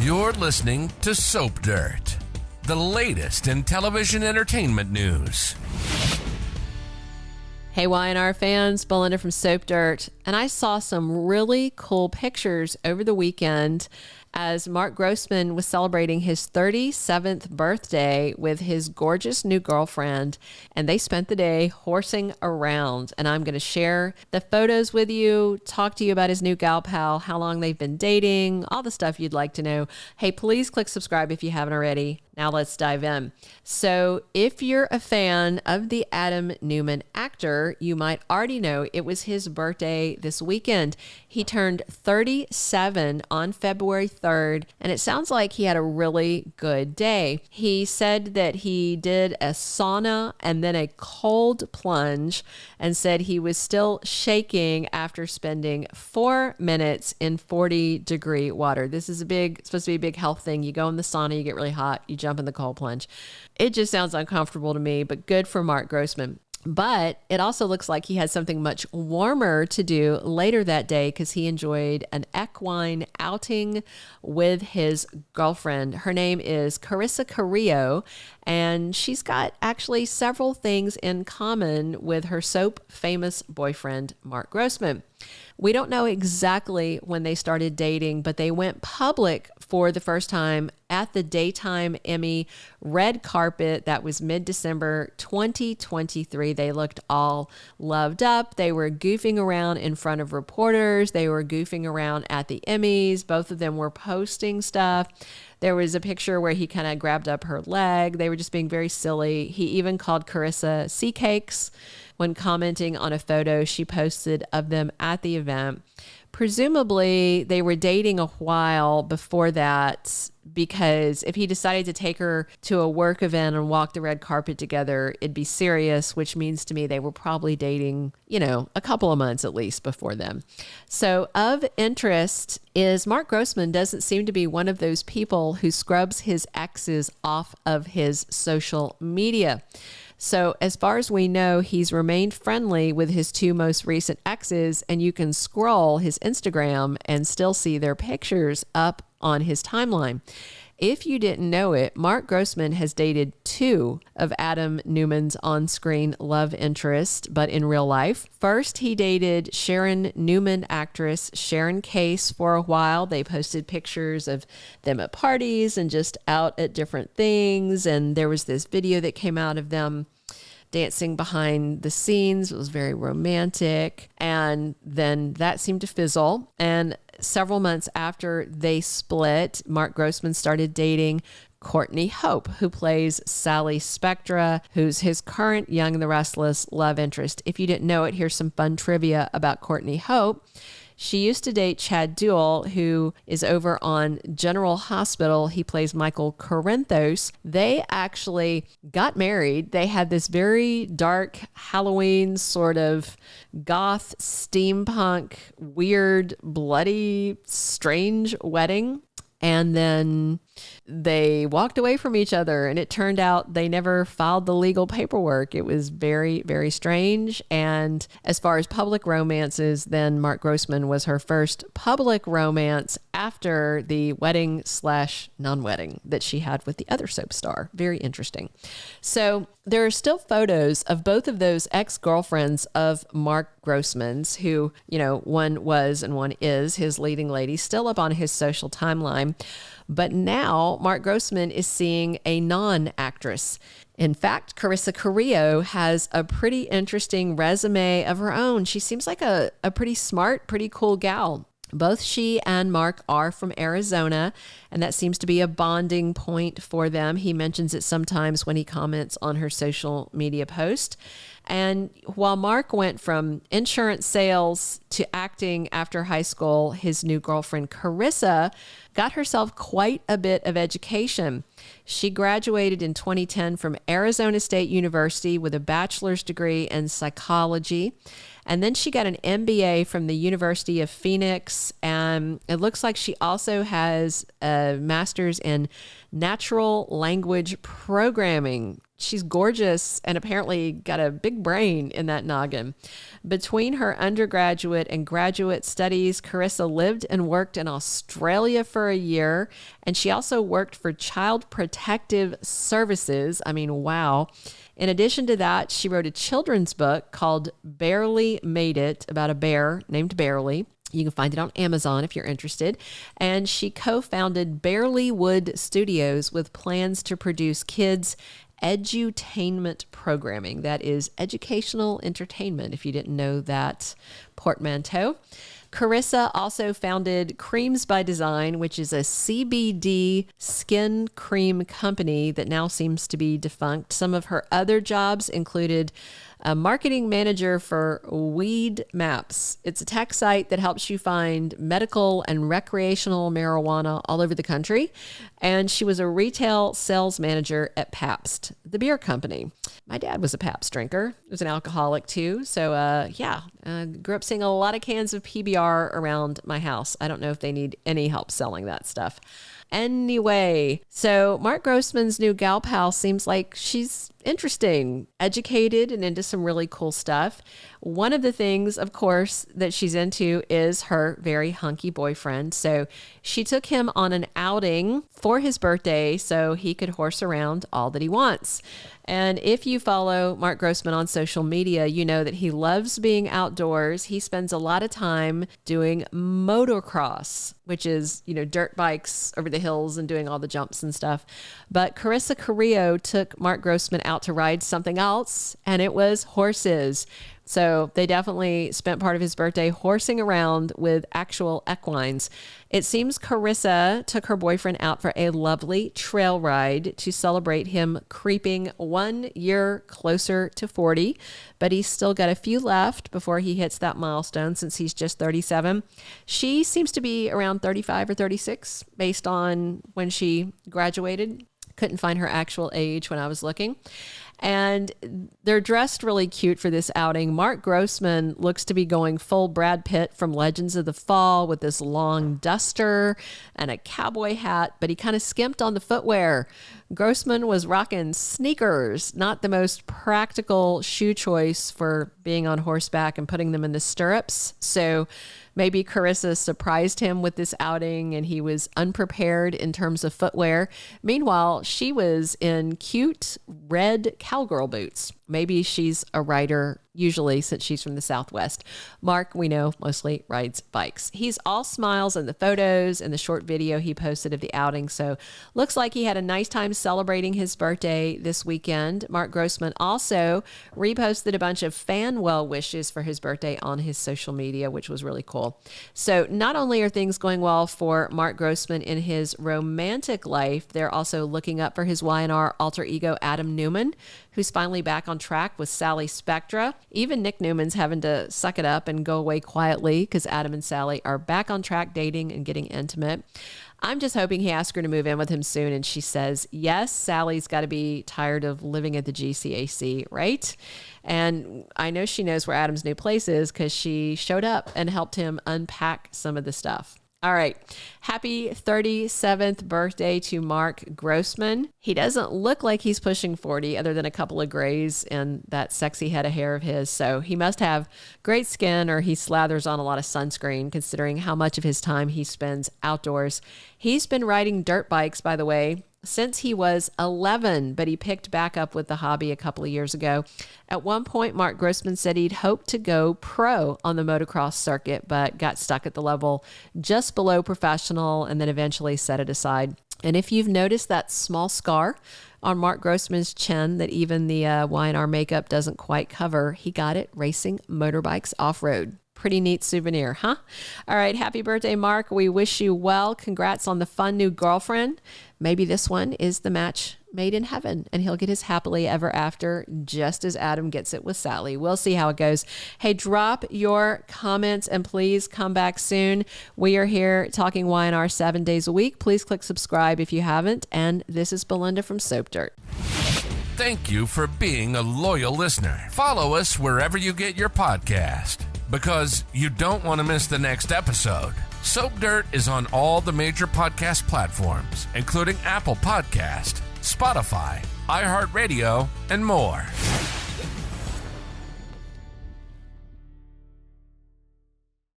You're listening to Soap Dirt, the latest in television entertainment news. Hey YNR fans, Belinda from Soap Dirt, and I saw some really cool pictures over the weekend as Mark Grossman was celebrating his 37th birthday with his gorgeous new girlfriend, and they spent the day horsing around. And I'm going to share the photos with you, talk to you about his new gal pal, how long they've been dating, all the stuff you'd like to know. Hey, please click subscribe if you haven't already. Now let's dive in. So if you're a fan of the Adam Newman actor, you might already know it was his birthday this weekend. He turned 37 on February 3rd, and it sounds like he had a really good day. He said that he did a sauna and then a cold plunge and said he was still shaking after spending 4 minutes in 40-degree water. This is supposed to be a big health thing. You go in the sauna, you get really hot, you jump in the cold plunge. It just sounds uncomfortable to me, but good for Mark Grossman. But it also looks like he had something much warmer to do later that day because he enjoyed an equine outing with his girlfriend. Her name is Carrissa Carrillo, and she's got actually several things in common with her soap famous boyfriend, Mark Grossman. We don't know exactly when they started dating, but they went public for the first time at the Daytime Emmy red carpet. That was mid-December 2023. They looked all loved up. They were goofing around in front of reporters. They were goofing around at the Emmys. Both of them were posting stuff. There was a picture where he kind of grabbed up her leg. They were just being very silly. He even called Carrissa sea cakes when commenting on a photo she posted of them at the event. Presumably, they were dating a while before that, because if he decided to take her to a work event and walk the red carpet together, it'd be serious, which means to me they were probably dating, a couple of months at least before them. So of interest is Mark Grossman doesn't seem to be one of those people who scrubs his exes off of his social media. So as far as we know, he's remained friendly with his two most recent exes, and you can scroll his Instagram and still see their pictures up on his timeline. If you didn't know it, Mark Grossman has dated two of Adam Newman's on-screen love interests, but in real life. First, he dated Sharon Newman actress Sharon Case for a while. They posted pictures of them at parties and just out at different things. And there was this video that came out of them dancing behind the scenes. It was very romantic. And then that seemed to fizzle. And several months after they split, Mark Grossman started dating Courtney Hope, who plays Sally Spectra, who's his current Young and the Restless love interest. If you didn't know it, here's some fun trivia about Courtney Hope. She used to date Chad Duell, who is over on General Hospital. He plays Michael Corinthos. They actually got married. They had this very dark Halloween sort of goth, steampunk, weird, bloody, strange wedding. And then they walked away from each other, and it turned out they never filed the legal paperwork. It was very, very strange. And as far as public romances, then Mark Grossman was her first public romance after the wedding/non-wedding that she had with the other soap star. Very interesting. So there are still photos of both of those ex-girlfriends of Mark Grossman's, who, one was and one is his leading lady, still up on his social timeline. But now Mark Grossman is seeing a non-actress. In fact, Carrissa Carrillo has a pretty interesting resume of her own. She seems like a pretty smart, pretty cool gal. Both she and Mark are from Arizona, and that seems to be a bonding point for them. He mentions it sometimes when he comments on her social media post. And while Mark went from insurance sales to acting after high school, his new girlfriend, Carrissa, got herself quite a bit of education. She graduated in 2010 from Arizona State University with a bachelor's degree in psychology. And then she got an MBA from the University of Phoenix. And it looks like she also has a master's in natural language programming. She's gorgeous and apparently got a big brain in that noggin. Between her undergraduate and graduate studies, Carrissa lived and worked in Australia for a year, and she also worked for Child Protective Services. I mean, wow. In addition to that, she wrote a children's book called Barely Made It, about a bear named Barely. You can find it on Amazon if you're interested. And she co-founded Barely Wood Studios with plans to produce kids' edutainment programming. That is educational entertainment, if you didn't know that portmanteau. Carrissa also founded Creams by Design, which is a CBD skin cream company that now seems to be defunct. Some of her other jobs included a marketing manager for Weed Maps. It's a tech site that helps you find medical and recreational marijuana all over the country. And she was a retail sales manager at Pabst, the beer company. My dad was a Pabst drinker. He was an alcoholic too. So grew up seeing a lot of cans of PBR around my house. I don't know if they need any help selling that stuff. Anyway, so Mark Grossman's new gal pal seems like she's interesting, educated, and into some really cool stuff. One of the things, of course, that she's into is her very hunky boyfriend. So she took him on an outing for his birthday so he could horse around all that he wants. And if you follow Mark Grossman on social media, you know that he loves being outdoors. He spends a lot of time doing motocross, which is, dirt bikes over the hills and doing all the jumps and stuff. But Carrissa Carrillo took Mark Grossman out to ride something else, and it was horses. So they definitely spent part of his birthday horsing around with actual equines. It seems Carrissa took her boyfriend out for a lovely trail ride to celebrate him creeping 1 year closer to 40, but he's still got a few left before he hits that milestone since he's just 37. She seems to be around 35 or 36 based on when she graduated. Couldn't find her actual age when I was looking. And they're dressed really cute for this outing. Mark Grossman looks to be going full Brad Pitt from Legends of the Fall with this long duster and a cowboy hat, but he kind of skimped on the footwear. Grossman was rocking sneakers, not the most practical shoe choice for being on horseback and putting them in the stirrups. So maybe Carrissa surprised him with this outing and he was unprepared in terms of footwear. Meanwhile, she was in cute red cowgirl boots. Maybe she's a rider, usually, since she's from the Southwest. Mark, we know, mostly rides bikes. He's all smiles in the photos and the short video he posted of the outing. So looks like he had a nice time celebrating his birthday this weekend. Mark Grossman also reposted a bunch of fan well wishes for his birthday on his social media, which was really cool. So not only are things going well for Mark Grossman in his romantic life, they're also looking up for his Y&R alter ego, Adam Newman, who's finally back on track with Sally Spectra. Even Nick Newman's having to suck it up and go away quietly because Adam and Sally are back on track dating and getting intimate. I'm just hoping he asks her to move in with him soon and she says, yes, Sally's got to be tired of living at the GCAC, right? And I know she knows where Adam's new place is because she showed up and helped him unpack some of the stuff. All right. Happy 37th birthday to Mark Grossman. He doesn't look like he's pushing 40 other than a couple of grays and that sexy head of hair of his. So he must have great skin or he slathers on a lot of sunscreen considering how much of his time he spends outdoors. He's been riding dirt bikes, by the way, since he was 11, but he picked back up with the hobby a couple of years ago. At one point, Mark Grossman said he'd hoped to go pro on the motocross circuit, but got stuck at the level just below professional and then eventually set it aside. And if you've noticed that small scar on Mark Grossman's chin that even the Y&R makeup doesn't quite cover, he got it racing motorbikes off-road. Pretty neat souvenir, huh? All right. Happy birthday, Mark. We wish you well. Congrats on the fun new girlfriend. Maybe this one is the match made in heaven and he'll get his happily ever after just as Adam gets it with Sally. We'll see how it goes. Hey, drop your comments and please come back soon. We are here talking Y&R 7 days a week. Please click subscribe if you haven't. And this is Belinda from Soap Dirt. Thank you for being a loyal listener. Follow us wherever you get your podcast, because you don't want to miss the next episode. Soap Dirt is on all the major podcast platforms, including Apple Podcast, Spotify, iHeartRadio, and more.